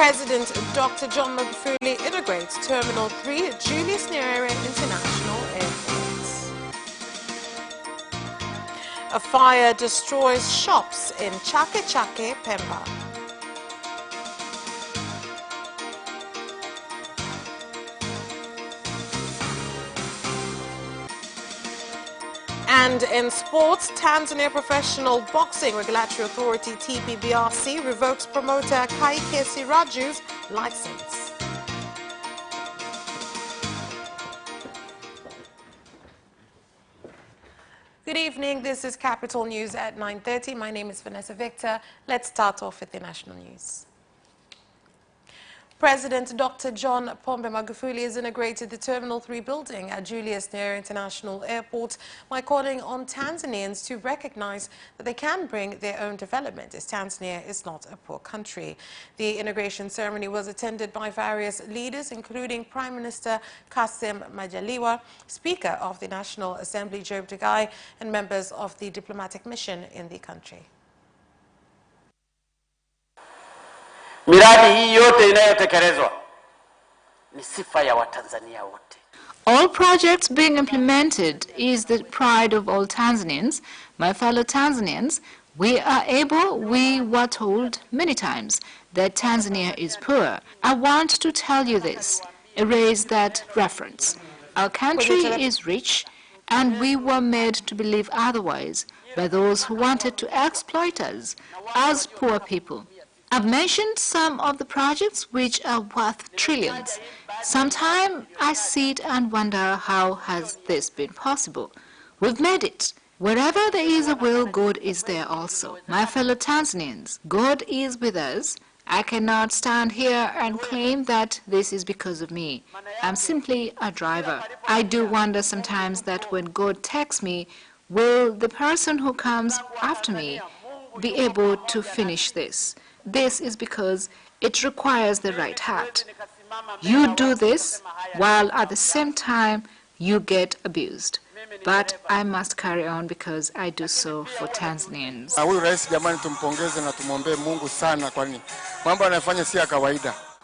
President Dr. John Magufuli inaugurates Terminal 3 at Julius Nyerere International Airport. A fire destroys shops in Chake Chake, Pemba. And in sports, Tanzania Professional Boxing Regulatory Authority TPBRC revokes promoter Kaike Siraju's license. Good evening, this is Capital News at 9:30. My name is Vanessa Victor. Let's start off with the national news. President Dr. John Pombe Magufuli has inaugurated the Terminal 3 building at Julius Nyerere International Airport by calling on Tanzanians to recognize that they can bring their own development, as Tanzania is not a poor country. The inauguration ceremony was attended by various leaders, including Prime Minister Kassim Majaliwa, Speaker of the National Assembly Job Ndugai, and members of the diplomatic mission in the country. Miradi hii yote inayotekelezwa ni sifa ya Watanzania wote. All projects being implemented is the pride of all Tanzanians. My fellow Tanzanians, we were told many times that Tanzania is poor. I want to tell you this, erase that reference. Our country is rich, and we were made to believe otherwise by those who wanted to exploit us as poor people. I've mentioned some of the projects which are worth trillions. Sometimes I sit and wonder, how has this been possible? We've made it. Wherever there is a will, God is there also. My fellow Tanzanians, God is with us. I cannot stand here and claim that this is because of me. I'm simply a driver. I do wonder sometimes that when God takes me, will the person who comes after me be able to finish this? This is because it requires the right heart. You do this while at the same time you get abused. But I must carry on because I do so for Tanzanians.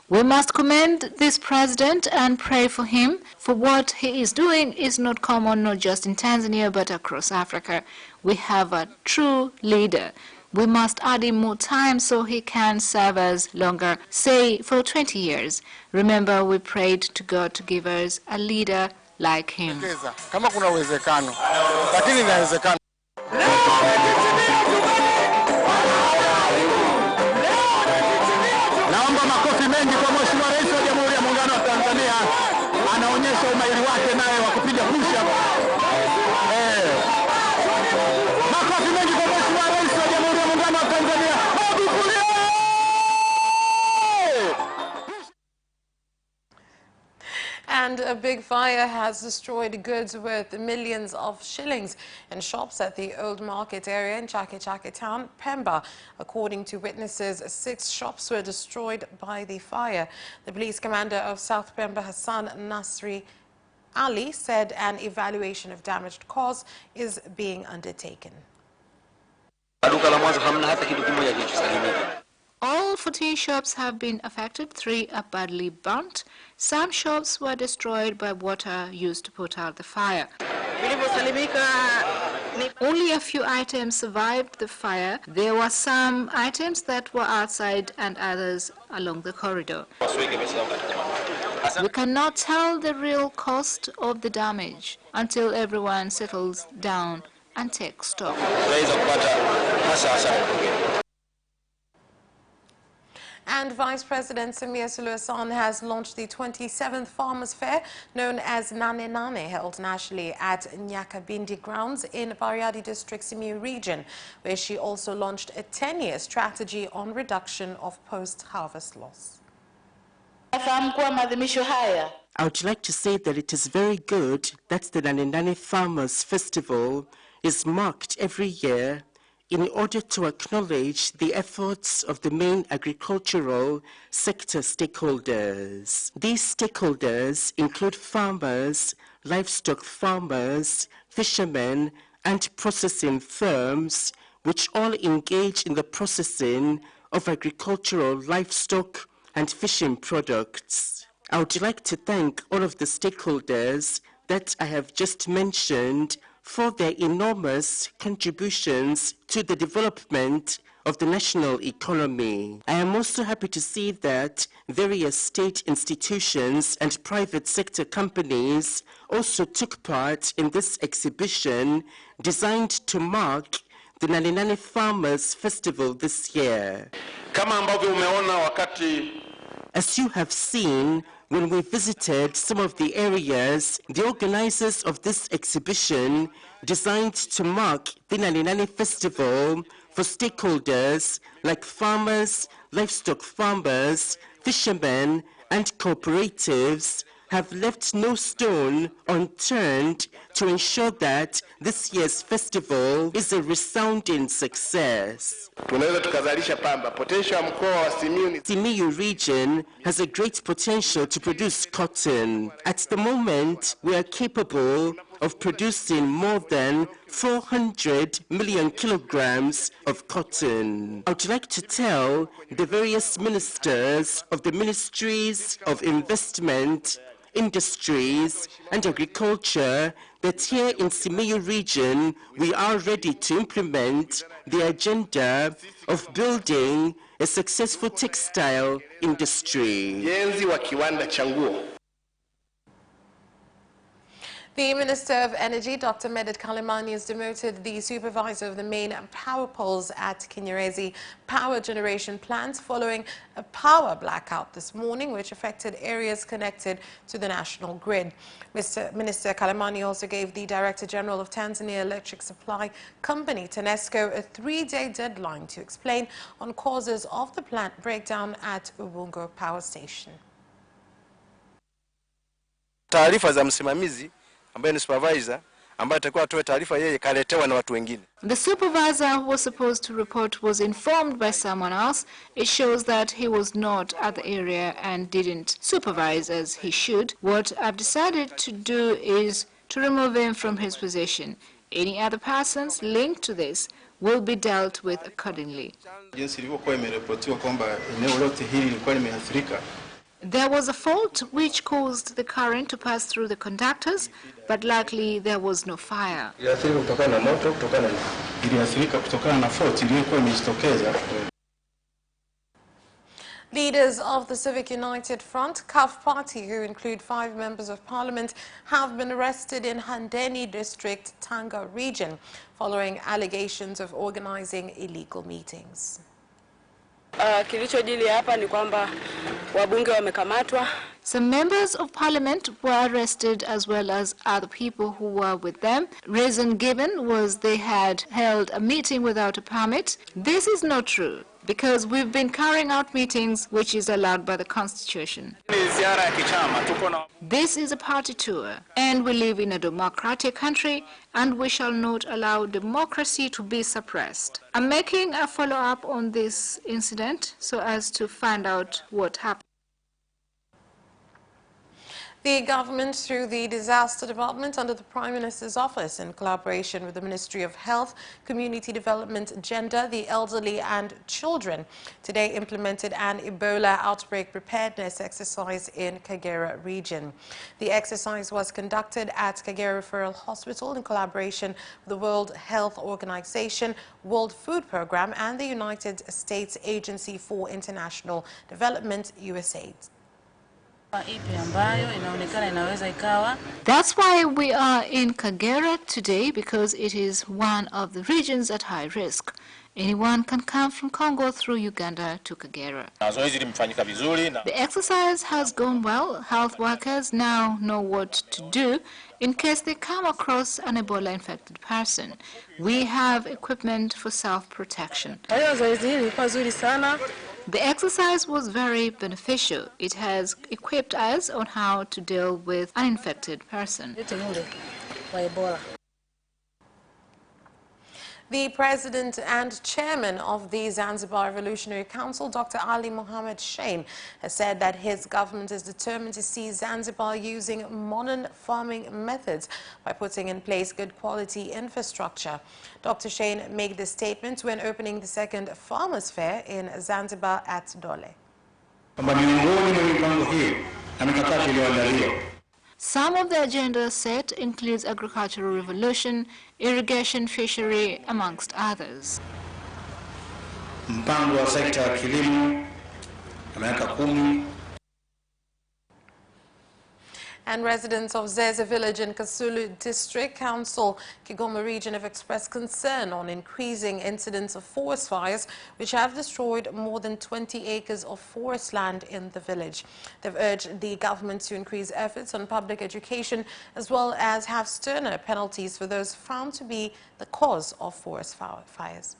We must commend this president and pray for him, for what he is doing is not common, not just in Tanzania but across Africa. We have a true leader. We must add him more time so he can serve us longer, say for 20 years. Remember, we prayed to God to give us a leader like him. And a big fire has destroyed goods worth millions of shillings in shops at the Old Market area in Chake Chake town, Pemba. According to witnesses, 6 shops were destroyed by the fire. The police commander of South Pemba, Hassan Nasri Ali, said an evaluation of damaged cars is being undertaken. All 14 shops have been affected, 3 are badly burnt. Some shops were destroyed by water used to put out the fire. Only a few items survived the fire. There were some items that were outside and others along the corridor. We cannot tell the real cost of the damage until everyone settles down and takes stock. And Vice President Samia Suluhu Hassan has launched the 27th Farmers' Fair, known as Nane Nane, held nationally at Nyakabindi grounds in Bariadi District, Simiyu region, where she also launched a 10-year strategy on reduction of post-harvest loss. I would like to say that it is very good that the Nane Nane Farmers Festival is marked every year in order to acknowledge the efforts of the main agricultural sector stakeholders. These stakeholders include farmers, livestock farmers, fishermen, and processing firms, which all engage in the processing of agricultural livestock and fishing products. I would like to thank all of the stakeholders that I have just mentioned for their enormous contributions to the development of the national economy. I am also happy to see that various state institutions and private sector companies also took part in this exhibition designed to mark the Naninani Farmers Festival this year. As you have seen, when we visited some of the areas, the organizers of this exhibition designed to mark the Naninani Festival for stakeholders like farmers, livestock farmers, fishermen, and cooperatives have left no stone unturned to ensure that this year's festival is a resounding success. Simiyu region has a great potential to produce cotton. At the moment, we are capable of producing more than 400 million kilograms of cotton. I would like to tell the various ministers of the Ministries of Investment, Industries and Agriculture that here in Simiyu region we are ready to implement the agenda of building a successful textile industry. The Minister of Energy, Dr. Medad Kalemani, has demoted the supervisor of the main power poles at Kinyerezi power generation plant following a power blackout this morning, which affected areas connected to the national grid. Minister Kalemani also gave the Director General of Tanzania Electric Supply Company, TANESCO, a 3-day deadline to explain on causes of the plant breakdown at Ubungo Power Station. Taarifa za msimamizi ambaye ni supervisor ambaye atakuwa atoe taarifa yeye kaletewa na watu wengine. The supervisor who was supposed to report was informed by someone else. It shows that he was not at the area and didn't supervise as he should. What I've decided to do is to remove him from his position. Any other persons linked to this will be dealt with accordingly. There was a fault which caused the current to pass through the conductors, but luckily there was no fire. Leaders of the Civic United Front, CUF party, who include 5 members of parliament, have been arrested in Handeni district, Tanga region, following allegations of organizing illegal meetings. Kilichojili hapa ni kwamba wabunge wamekamatwa. Some members of parliament were arrested as well as other people who were with them. Reason given was they had held a meeting without a permit. This is not true because we've been carrying out meetings which is allowed by the Constitution. This is a party tour and we live in a democratic country and we shall not allow democracy to be suppressed. I'm making a follow-up on this incident so as to find out what happened. The government, through the Disaster Department under the Prime Minister's Office, in collaboration with the Ministry of Health, Community Development, Gender, the Elderly and Children, today implemented an Ebola outbreak preparedness exercise in Kagera region. The exercise was conducted at Kagera Referral Hospital in collaboration with the World Health Organization, World Food Programme and the United States Agency for International Development, USAID. That's why we are in Kagera today, because it is one of the regions at high risk. Anyone can come from Congo through Uganda to Kagera. The exercise has gone well. Health workers now know what to do in case they come across an Ebola-infected person. We have equipment for self-protection. The exercise was very beneficial. It has equipped us on how to deal with an infected person. The President and Chairman of the Zanzibar Revolutionary Council, Dr. Ali Mohammed Shein, has said that his government is determined to see Zanzibar using modern farming methods by putting in place good quality infrastructure. Dr. Shein made this statement when opening the 2nd Farmers' Fair in Zanzibar at Dole. Some of the agenda set includes agricultural revolution, irrigation, fishery, amongst others. Mpango wa sekta ya kilimo ya miaka 10. And residents of Zeze village in Kasulu District Council, Kigoma region, have expressed concern on increasing incidents of forest fires, which have destroyed more than 20 acres of forest land in the village. They've urged the government to increase efforts on public education, as well as have sterner penalties for those found to be the cause of forest fires.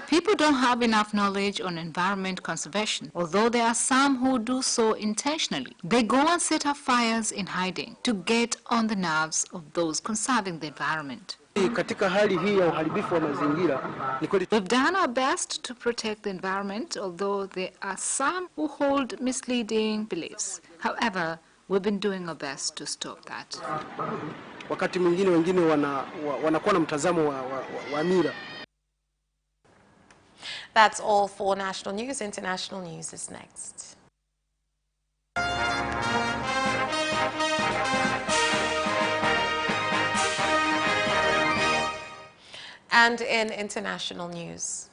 People don't have enough knowledge on environment conservation, although there are some who do so intentionally. They go and set up fires in hiding to get on the nerves of those conserving the environment. We've done our best to protect the environment, although there are some who hold misleading beliefs. However, we've been doing our best to stop that. Wakati mwingine wengine wanakuwa na mtazamo wa mira. That's all for national news. International news is next. And in international news,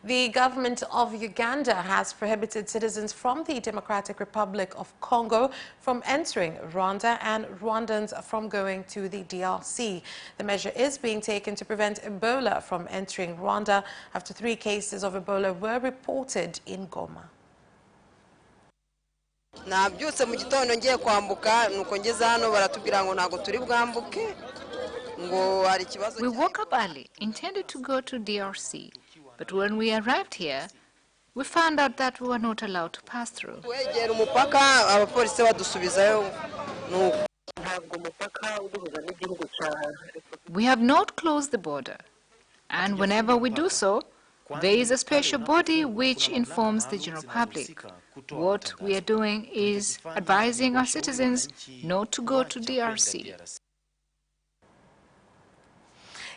the government of Uganda has prohibited citizens from the Democratic Republic of Congo from entering Rwanda and Rwandans from going to the DRC. The measure is being taken to prevent Ebola from entering Rwanda after 3 cases of Ebola were reported in Goma. Nabyutse mu gitondo ngiye kwambuka nuko ngeze hano baratubwira ngo ntago turi bwambuke ngo hari kibazo. We woke up early, intended to go to DRC. But when we arrived here, we found out that we were not allowed to pass through. We have not closed the border, and whenever we do so, there is a special body which informs the general public. What we are doing is advising our citizens not to go to DRC.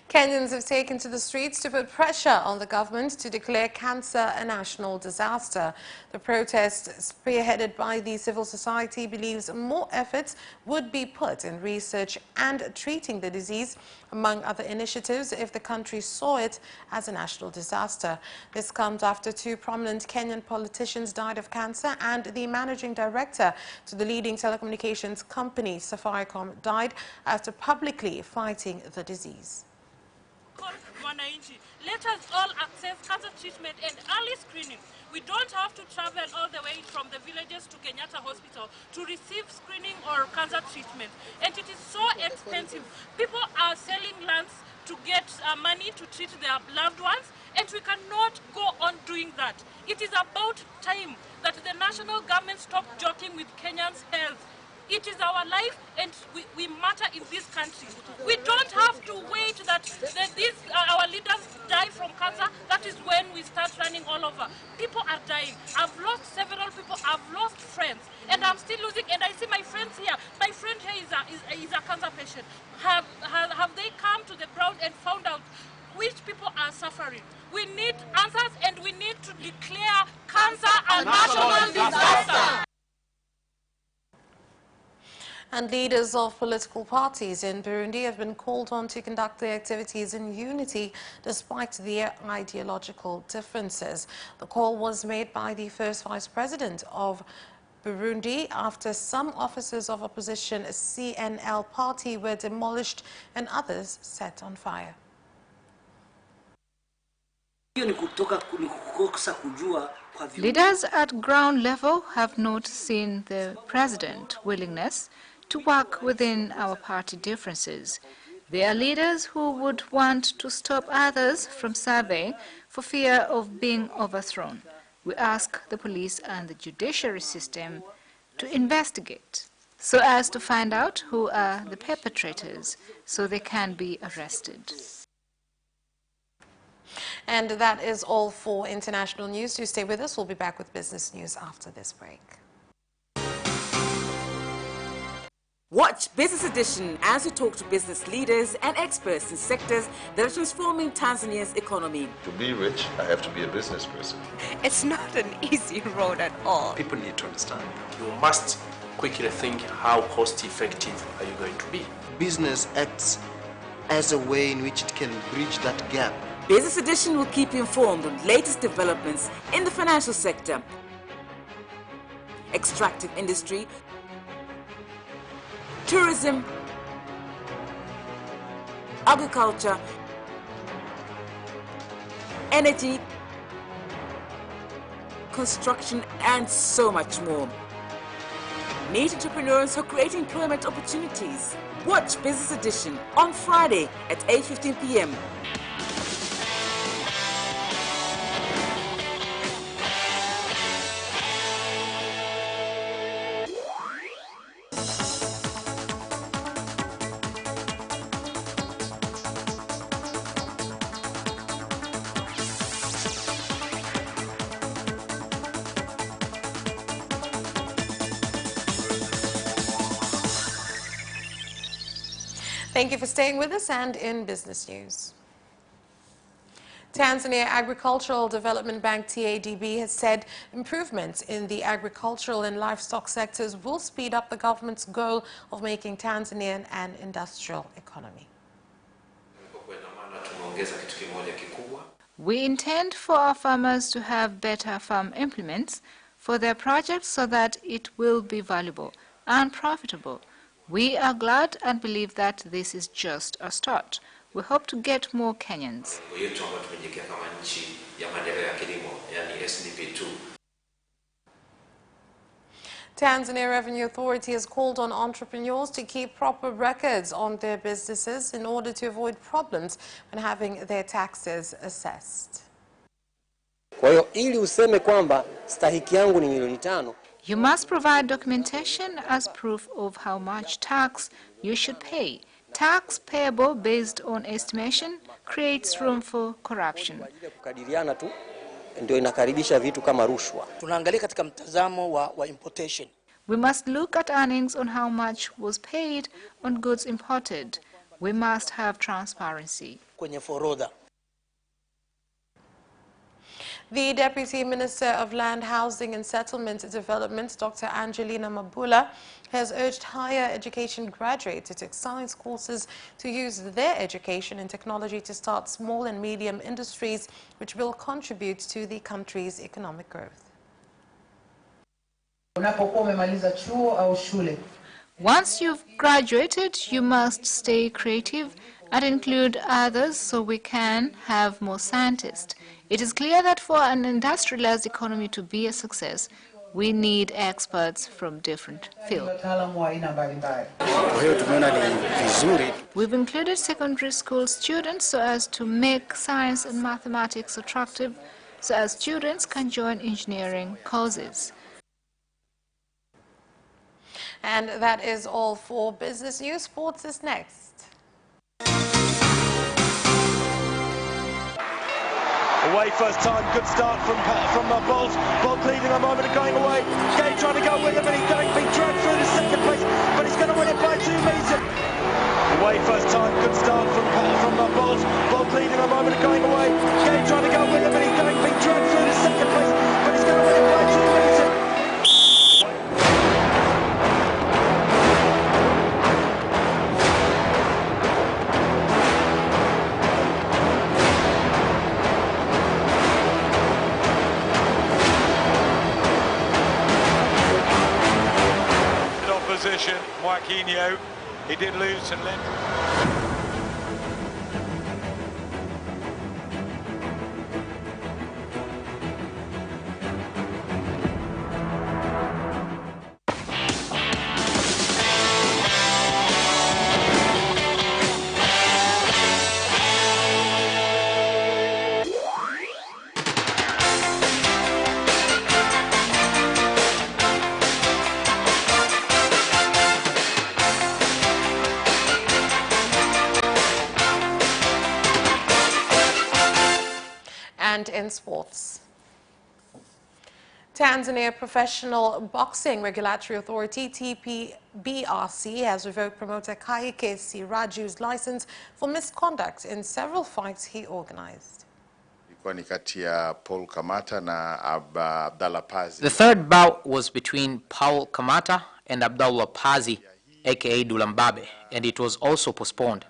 Kenyans have taken to the streets to put pressure on the government to declare cancer a national disaster. The protest, spearheaded by the civil society, believes more efforts would be put in research and treating the disease, among other initiatives, if the country saw it as a national disaster. This comes after 2 prominent Kenyan politicians died of cancer, and the managing director to the leading telecommunications company, Safaricom, died after publicly fighting the disease. Let us all access cancer treatment and early screening. We don't have to travel all the way from the villages to Kenyatta Hospital to receive screening or cancer treatment. And it is so expensive. People are selling lands to get money to treat their loved ones, and we cannot go on doing that. It is about time that the national government stop joking with Kenyans' health. It is our life, and we matter in this country. We don't have to wait that our leaders die from cancer. That is when we start running all over. People are dying. I've lost several people. I've lost friends, and I'm still losing. And I see my friends here. My friend here is a cancer patient. Have they come to the ground and found out which people are suffering? We need answers, and we need to declare cancer a national disaster. And leaders of political parties in Burundi have been called on to conduct their activities in unity despite their ideological differences. The call was made by the first vice president of Burundi after some offices of opposition CNL party were demolished and others set on fire. Leaders at ground level have not seen the president's willingness to work within our party differences. They are leaders who would want to stop others from serving for fear of being overthrown. We ask the police and the judiciary system to investigate so as to find out who are the perpetrators so they can be arrested. And that is all for international news. Do stay with us. We'll be back with business news after this break. Watch Business Edition as we talk to business leaders and experts in sectors that are transforming Tanzania's economy. To be rich, I have to be a business person. It's not an easy road at all. People need to understand. You must quickly think, how cost effective are you going to be? Business acts as a way in which it can bridge that gap. Business Edition will keep you informed on latest developments in the financial sector, extractive industry, tourism, agriculture, energy, construction, and so much more. Meet entrepreneurs who create employment opportunities. Watch Business Edition on Friday at 8:15 p.m. Thank you for staying with us. And in business news, Tanzania Agricultural Development Bank TADB has said improvements in the agricultural and livestock sectors will speed up the government's goal of making Tanzania an industrial economy. We intend for our farmers to have better farm implements for their projects so that it will be valuable and profitable. We are glad and believe that this is just a start. We hope to get more Kenyans. Tanzania Revenue Authority has called on entrepreneurs to keep proper records on their businesses in order to avoid problems when having their taxes assessed. Kwa hiyo ili useme kwamba stahiki yangu ni milioni 5. You must provide documentation as proof of how much tax you should pay. Tax payable based on estimation creates room for corruption. Kukadiriana tu ndio inakaribisha vitu kama rushwa. Tunaangalia katika mtazamo wa importation. We must look at earnings on how much was paid on goods imported. We must have transparency. Kwenye forodha. The Deputy Minister of Land, Housing and Settlement Development, Dr. Angelina Mabula, has urged higher education graduates who took science courses to use their education in technology to start small and medium industries, which will contribute to the country's economic growth. Once you've graduated, you must stay creative and include others so we can have more scientists. It is clear that for an industrialized economy to be a success, we need experts from different fields. We've included secondary school students so as to make science and mathematics attractive, so as students can join engineering courses. And that is all for business news. Sports is next. Away first time, good start from Bolt. Bolt leading a moment of going away. Gay trying to go with him, and he's going to be dragged through the second place, but he's going to win it by 2 meters. Away first time, good start from Bolt. Bolt leading a moment of going away. Gay trying to go with him, and he's going to be dragged through the second place, but he's going to win it by 2 meters. Opposition, Joaquinho, he did lose and left. And in sports, Tanzania Professional Boxing Regulatory Authority TPBRC has revoked promoter Kaike Siraju's license for misconduct in several fights he organized. The third bout was between Paul Kamata and Abdullah Pazi, aka Dulambabe, and it was also postponed.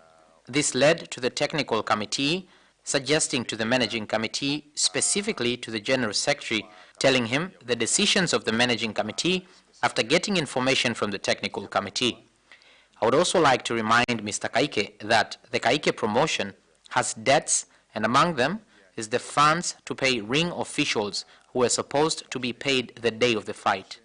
This led to the technical committee suggesting to the managing committee, specifically to the general secretary, telling him the decisions of the managing committee after getting information from the technical committee. I would also like to remind Mr. Kaike that the Kaike promotion has debts, and among them is the funds to pay ring officials who were supposed to be paid the day of the fight.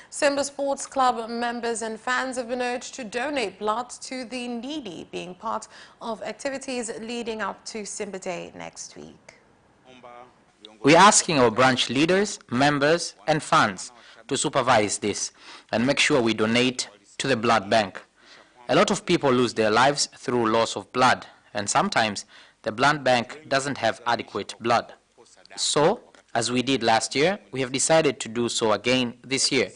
Simba Sports Club members and fans have been urged to donate blood to the needy, being part of activities leading up to Simba Day next week. We are asking our branch leaders, members and fans to supervise this and make sure we donate to the blood bank. A lot of people lose their lives through loss of blood, and sometimes the blood bank doesn't have adequate blood. So, as we did last year, we have decided to do so again this year.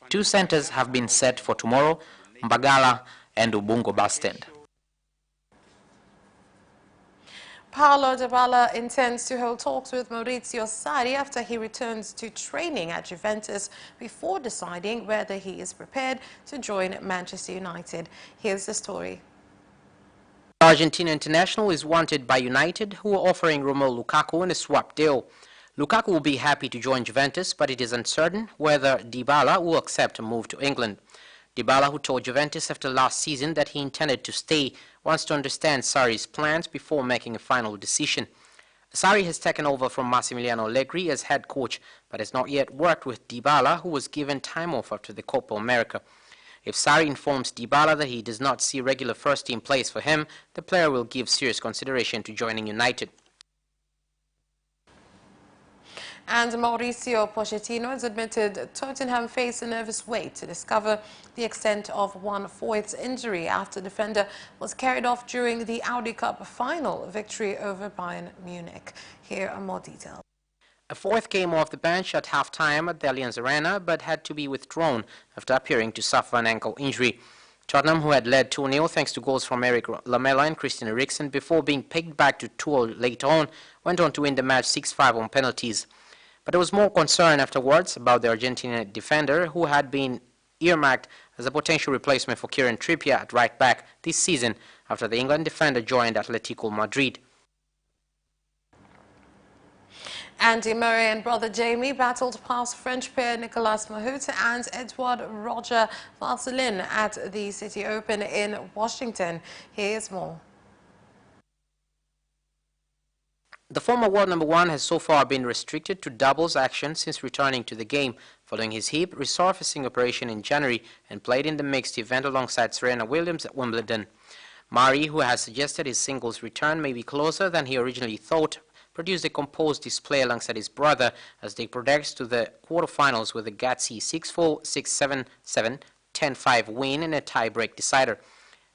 2 centers have been set for tomorrow, Mbagala and Ubungo bus stand. Paulo Dybala intends to hold talks with Maurizio Sarri after he returns to training at Juventus before deciding whether he is prepared to join Manchester United. Here's the story. The Argentina international is wanted by United, who are offering Romelu Lukaku in a swap deal. Lukaku will be happy to join Juventus, but it is uncertain whether Dybala will accept a move to England. Dybala, who told Juventus after last season that he intended to stay, wants to understand Sarri's plans before making a final decision. Sarri has taken over from Massimiliano Allegri as head coach, but has not yet worked with Dybala, who was given time off after the Copa America. If Sarri informs Dybala that he does not see regular first-team place for him, the player will give serious consideration to joining United. And Mauricio Pochettino has admitted Tottenham faced a nervous wait to discover the extent of one Foyth's injury after defender was carried off during the Audi Cup final victory over Bayern Munich. Here are more details. A Foyth came off the bench at half-time at the Allianz Arena, but had to be withdrawn after appearing to suffer an ankle injury. Tottenham, who had led 2-0 thanks to goals from Eric Lamela and Christian Eriksen before being pegged back to 2-0 later on, went on to win the match 6-5 on penalties. But there was more concern afterwards about the Argentinian defender, who had been earmarked as a potential replacement for Kieran Trippier at right back this season after the England defender joined Atletico Madrid. Andy Murray and brother Jamie battled past French pair Nicolas Mahut and Edouard Roger Vasselin at the City Open in Washington. Here's more. The former world number 1 has so far been restricted to doubles action since returning to the game following his hip resurfacing operation in January, and played in the mixed event alongside Serena Williams at Wimbledon. Murray, who has suggested his singles return may be closer than he originally thought, produced a composed display alongside his brother as they progressed to the quarterfinals with a gutsy 6-4, 6-7, 7, 10-5 win and a tie-break decider.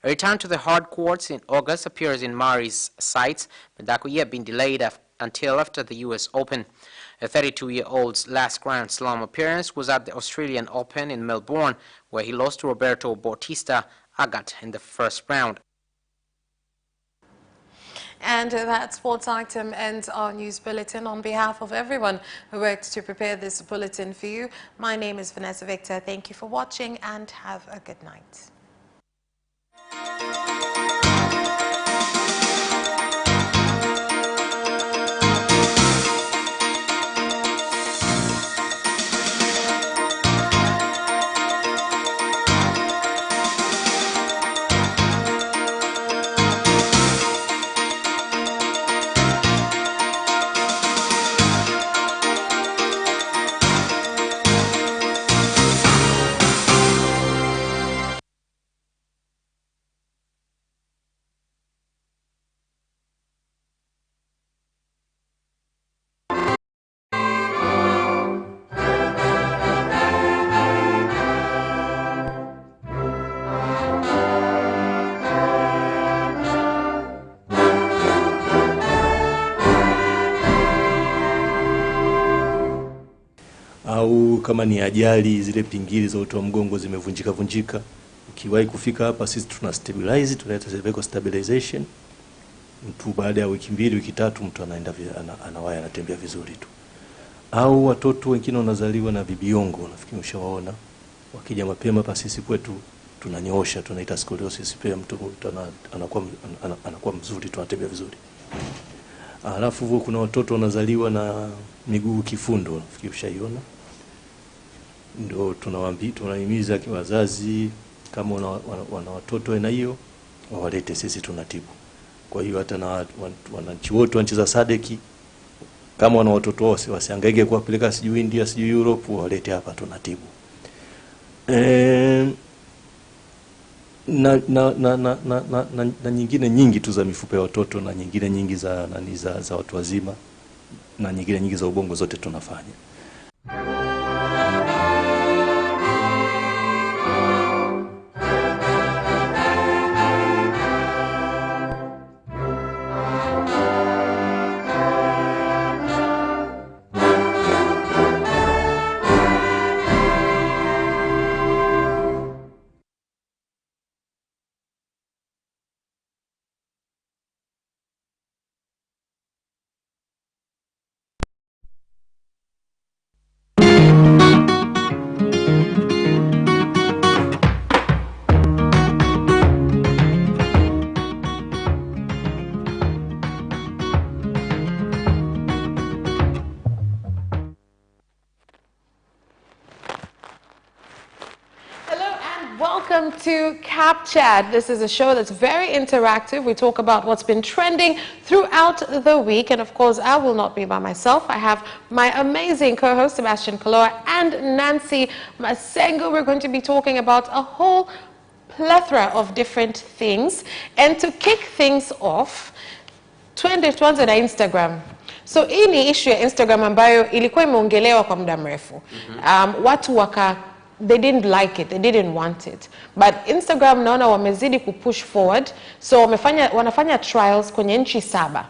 A return to the hard courts in August appears in Murray's sights, but that could yet been delayed until after the U.S. Open. A 32-year-old's last Grand Slam appearance was at the Australian Open in Melbourne, where he lost to Roberto Bautista Agat in the first round. And that sports item ends our news bulletin. On behalf of everyone who worked to prepare this bulletin for you, my name is Vanessa Victor. Thank you for watching and have a good night. au kama ni ajali, zile pingili za uti wa mgongo zimevunjika, ukiwahi kufika hapa sisi tuna stabilize, tunaita cervical stabilization. Mtu baada ya wiki 2 wiki 3 mtu anaenda anawaya anatembea vizuri tu. Au watoto wengine wanazaliwa na vibiongo, nafikiri ushawaona. Wakija mapema hapa sisi kwetu tunanyoosha, tunaita scoliosis, pia mtu anakuwa mzuri, tunatembea vizuri. Alafu kuna watoto wanazaliwa na miguu kifundo, nafikiri ushaiona. Ndio tunahimiza kwa wazazi kama wana watoto aina hiyo wawalete, sisi tunatibu. Kwa hiyo hata na wananchi wote wa nchi za SADC kama wana watoto wao wasihangaike kuwapeleka sijui India sijui Europe, wawalete hapa tunatibu. Na nyingine nyingi tu za mifupa ya watoto, na nyingine nyingi za watu wazima, na nyingine nyingi za ubongo, zote tunafanya. Welcome to Cap Chat. This is a show that's very interactive. We talk about what's been trending throughout the week. And of course, I will not be by myself. I have my amazing co-host, Sebastian Kaloa, and Nancy Masengo. We're going to be talking about a whole plethora of different things. And to kick things off, tuanze na Instagram. So hii ni issue ya Instagram ambayo ilikuwa imeongelewa kwa muda mrefu. Watu they didn't like it, they didn't want it. But Instagram naona wamezidi kupush forward. So wanafanya trials kwenye nchi 7.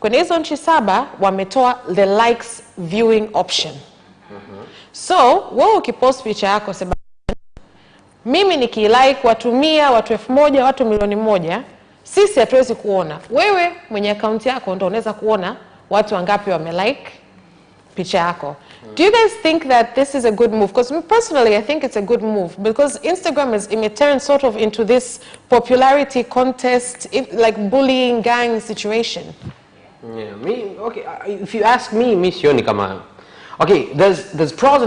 Kwenye hizo nchi 7 wametoa the likes viewing option. So wewe ukipost picha yako mimi nikilike watu 100, watu 1000, watu milioni 1, sisi hatuwezi kuona. Wewe mwenye account yako ndio unaweza kuona watu wangapi wamelike picha yako. Do you guys think that this is a good move? Because personally, I think it's a good move because Instagram is turned sort of into this popularity contest, like bullying gang situation. Yeah, okay. If you ask me, sioni kama. Okay, there's pros and